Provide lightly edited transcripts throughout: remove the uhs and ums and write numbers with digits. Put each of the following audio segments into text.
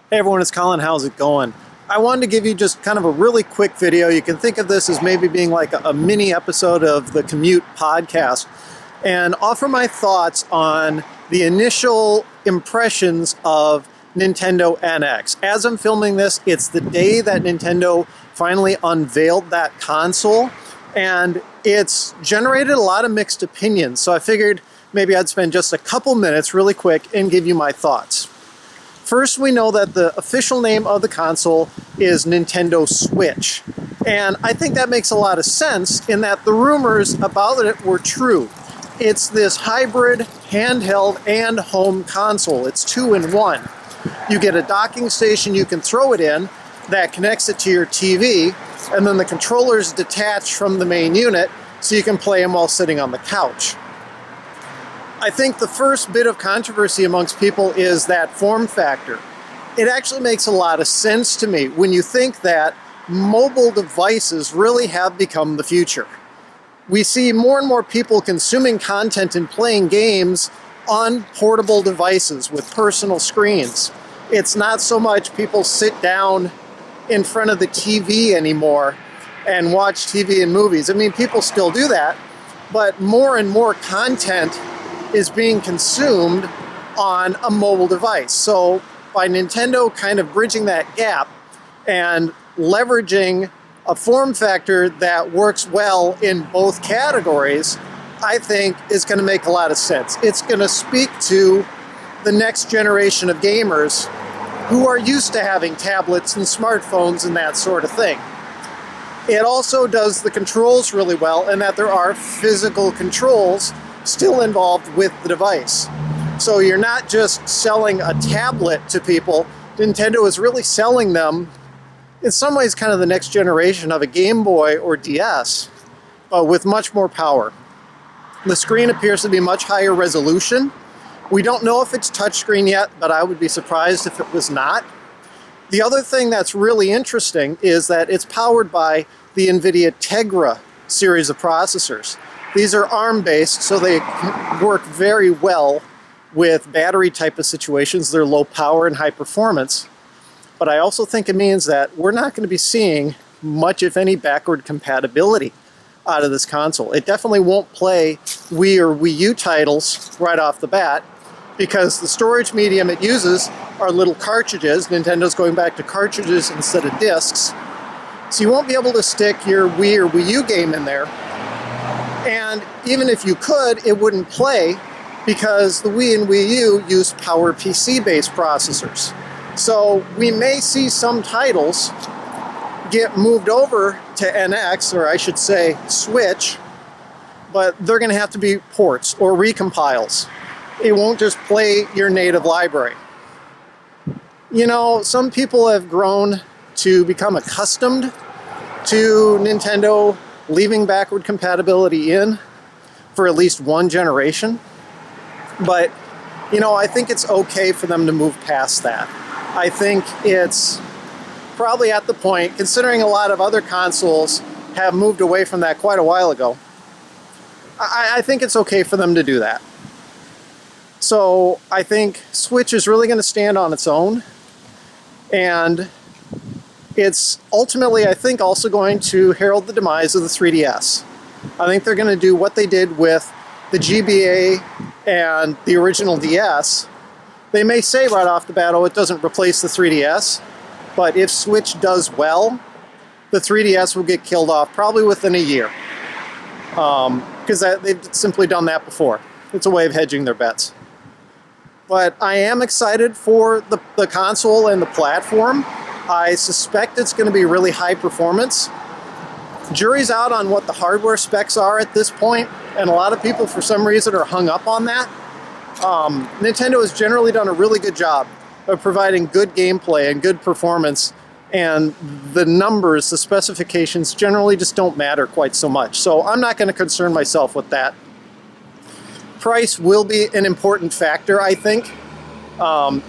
Hey everyone, it's Colin. How's it going? I wanted to give you just kind of a really quick video. You can think of this as maybe being like a mini episode of the Commute podcast and offer my thoughts on the initial impressions of Nintendo NX. As I'm filming this, it's the day that Nintendo finally unveiled that console, and it's generated a lot of mixed opinions. So I figured maybe I'd spend just a couple minutes really quick and give you my thoughts. First, we know that the official name of the console is Nintendo Switch. And I think that makes a lot of sense in that the rumors about it were true. It's this hybrid handheld and home console. It's 2-in-1. You get a docking station you can throw it in that connects it to your TV, and then the controller's detached from the main unit so you can play them while sitting on the couch. I think the first bit of controversy amongst people is that form factor. It actually makes a lot of sense to me when you think that mobile devices really have become the future. We see more and more people consuming content and playing games on portable devices with personal screens. It's not so much people sit down in front of the TV anymore and watch TV and movies. I mean, people still do that, but more and more content is being consumed on a mobile device. So by Nintendo kind of bridging that gap and leveraging a form factor that works well in both categories, I think is going to make a lot of sense. It's going to speak to the next generation of gamers who are used to having tablets and smartphones and that sort of thing. It also does the controls really well in that there are physical controls still involved with the device. So you're not just selling a tablet to people. Nintendo is really selling them, in some ways, kind of the next generation of a Game Boy or DS, but with much more power. The screen appears to be much higher resolution. We don't know if it's touchscreen yet, but I would be surprised if it was not. The other thing that's really interesting is that it's powered by the NVIDIA Tegra series of processors. These are ARM-based, so they work very well with battery type of situations. They're low power and high performance. But I also think it means that we're not going to be seeing much, if any, backward compatibility out of this console. It definitely won't play Wii or Wii U titles right off the bat, because the storage medium it uses are little cartridges. Nintendo's going back to cartridges instead of discs. So you won't be able to stick your Wii or Wii U game in there. And even if you could, it wouldn't play because the Wii and Wii U use PowerPC-based processors. So we may see some titles get moved over to NX, or I should say Switch, but they're going to have to be ports or recompiles. It won't just play your native library. You know, some people have grown to become accustomed to Nintendo leaving backward compatibility in for at least one generation. But, you know, I think it's okay for them to move past that. I think it's probably at the point, considering a lot of other consoles have moved away from that quite a while ago, I think it's okay for them to do that. So I think Switch is really going to stand on its own, and it's ultimately, I think, also going to herald the demise of the 3DS. I think they're going to do what they did with the GBA and the original DS. They may say right off the bat, oh, it doesn't replace the 3DS, but if Switch does well, the 3DS will get killed off probably within a year, because they've simply done that before. It's a way of hedging their bets. But I am excited for the console and the platform. I suspect it's going to be really high performance. Jury's out on what the hardware specs are at this point, and a lot of people, for some reason, are hung up on that. Nintendo has generally done a really good job of providing good gameplay and good performance, and the numbers, the specifications, generally just don't matter quite so much. So I'm not going to concern myself with that. Price will be an important factor, I think.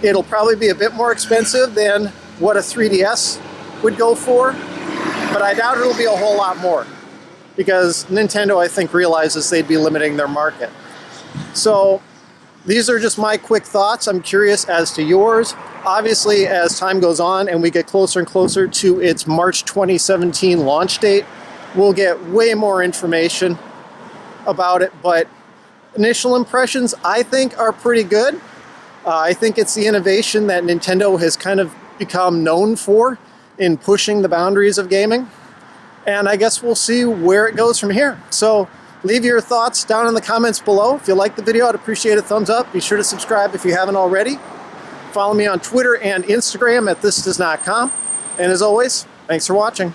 It'll probably be a bit more expensive than what a 3DS would go for, but I doubt it'll be a whole lot more, because Nintendo, I think, realizes they'd be limiting their market. So these are just my quick thoughts. I'm curious as to yours. Obviously, as time goes on and we get closer and closer to its March 2017 launch date, we'll get way more information about it, but initial impressions, I think, are pretty good. I think it's the innovation that Nintendo has kind of become known for in pushing the boundaries of gaming. And I guess we'll see where it goes from here. So leave your thoughts down in the comments below. If you like the video, I'd appreciate a thumbs up. Be sure to subscribe if you haven't already. Follow me on Twitter and Instagram at thisdoesnotcom. And as always, thanks for watching.